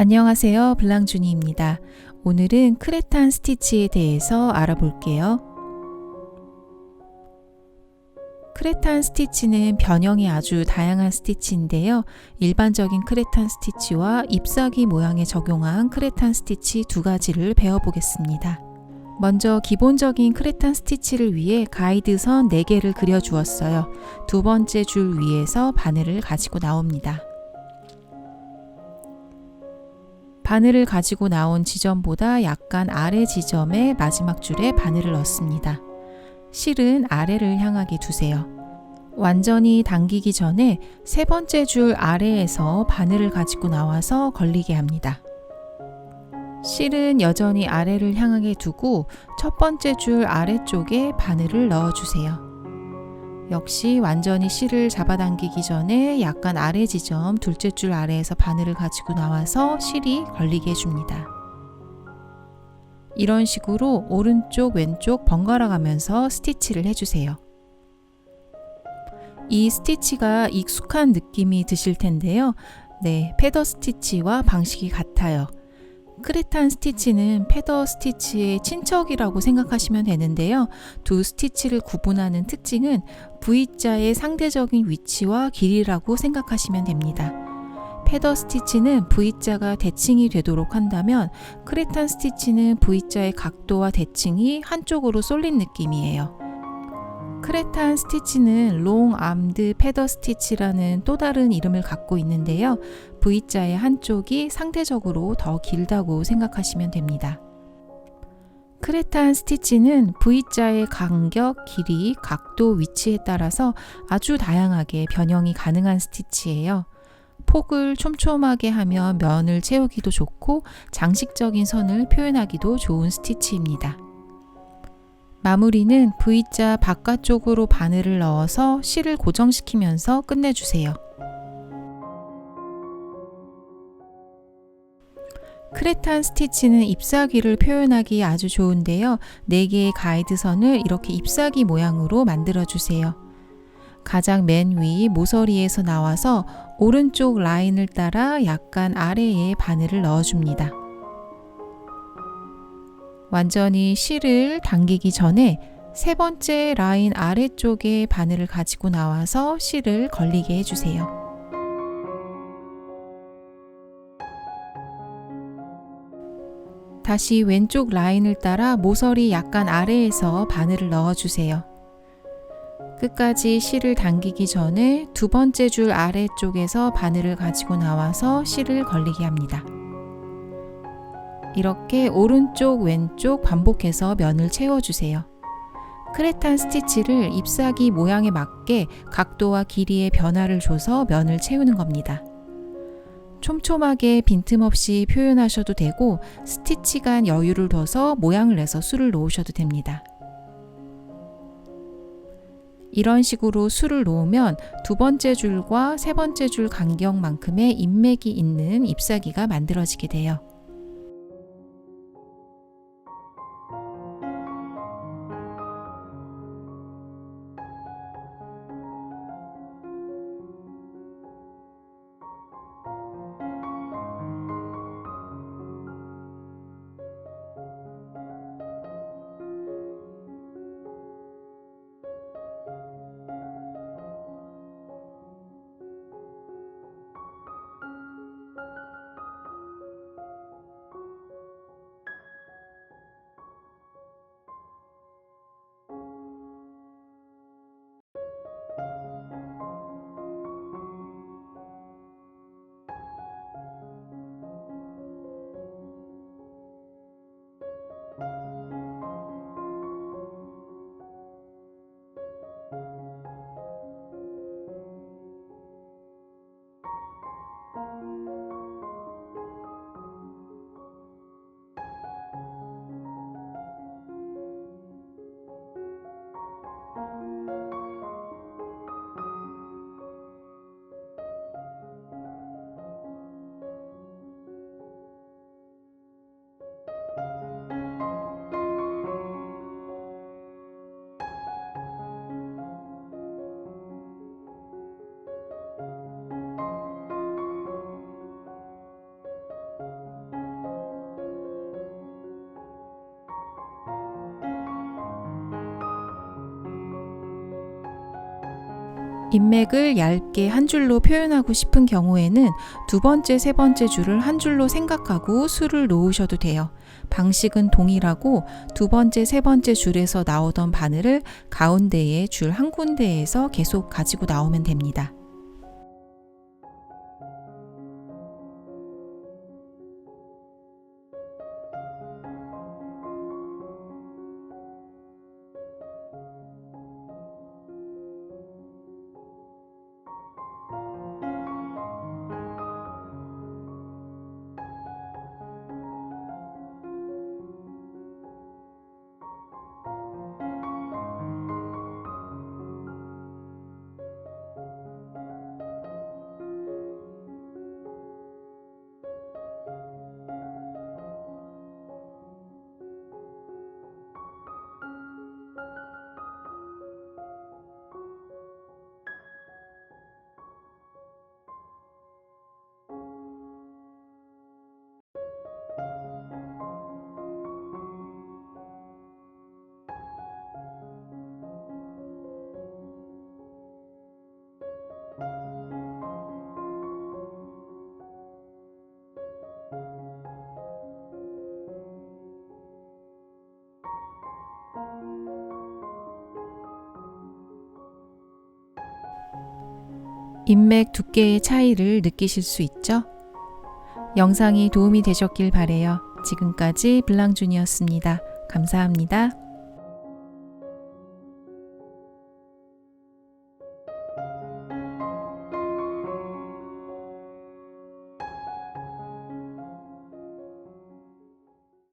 안녕하세요. 블랑주니입니다. 오늘은 크레탄 스티치에 대해서 알아볼게요. 크레탄 스티치는 변형이 아주 다양한 스티치인데요. 일반적인 크레탄 스티치와 잎사귀 모양에 적용한 크레탄 스티치 두 가지를 배워보겠습니다. 먼저 기본적인 크레탄 스티치를 위해 가이드선 4개를 그려주었어요. 두 번째 줄 위에서 바늘을 가지고 나옵니다. 바늘을 가지고 나온 지점보다 약간 아래 지점에 마지막 줄에 바늘을 넣습니다. 실은 아래를 향하게 두세요. 완전히 당기기 전에 세 번째 줄 아래에서 바늘을 가지고 나와서 걸리게 합니다. 실은 여전히 아래를 향하게 두고 첫 번째 줄 아래쪽에 바늘을 넣어주세요. 역시 완전히 실을 잡아당기기 전에 약간 아래 지점 둘째 줄 아래에서 바늘을 가지고 나와서 실이 걸리게 해줍니다. 이런 식으로 오른쪽 왼쪽 번갈아 가면서 스티치를 해주세요. 이 스티치가 익숙한 느낌이 드실 텐데요. 패더 스티치와 방식이 같아요. 크레탄 스티치는 패더 스티치의 친척이라고 생각하시면 되는데요. 두 스티치를 구분하는 특징은 V자의 상대적인 위치와 길이라고 생각하시면 됩니다. 패더 스티치는 V자가 대칭이 되도록 한다면 크레탄 스티치는 V자의 각도와 대칭이 한쪽으로 쏠린 느낌이에요. 크레탄 스티치는 롱 암드 패더 스티치라는 또 다른 이름을 갖고 있는데요. V자의 한쪽이 상대적으로 더 길다고 생각하시면 됩니다. 크레탄 스티치는 V자의 간격, 길이, 각도, 위치에 따라서 아주 다양하게 변형이 가능한 스티치예요. 폭을 촘촘하게 하면 면을 채우기도 좋고 장식적인 선을 표현하기도 좋은 스티치입니다. 마무리는 V자 바깥쪽으로 바늘을 넣어서 실을 고정시키면서 끝내주세요. 크레탄 스티치는 잎사귀를 표현하기 아주 좋은데요. 4개의 가이드선을 이렇게 잎사귀 모양으로 만들어주세요. 가장 맨 위 모서리에서 나와서 오른쪽 라인을 따라 약간 아래에 바늘을 넣어줍니다. 완전히 실을 당기기 전에 세 번째 라인 아래쪽에 바늘을 가지고 나와서 실을 걸리게 해주세요. 다시 왼쪽 라인을 따라 모서리 약간 아래에서 바늘을 넣어주세요. 끝까지 실을 당기기 전에 두 번째 줄 아래쪽에서 바늘을 가지고 나와서 실을 걸리게 합니다. 이렇게 오른쪽 왼쪽 반복해서 면을 채워주세요. 크레탄 스티치를 잎사귀 모양에 맞게 각도와 길이의 변화를 줘서 면을 채우는 겁니다. 촘촘하게 빈틈없이 표현하셔도 되고 스티치 간 여유를 둬서 모양을 내서 술을 놓으셔도 됩니다. 이런 식으로 술을 놓으면 두 번째 줄과 세 번째 줄 간격만큼의 인맥이 있는 잎사귀가 만들어지게 돼요. 인맥을 얇게 한 줄로 표현하고 싶은 경우에는 두 번째, 세 번째 줄을 한 줄로 생각하고 술을 놓으셔도 돼요. 방식은 동일하고 두 번째, 세 번째 줄에서 나오던 바늘을 가운데에 줄 한 군데에서 계속 가지고 나오면 됩니다. 인맥 두께의 차이를 느끼실 수 있죠? 영상이 도움이 되셨길 바래요. 지금까지 블랑준이었습니다. 감사합니다.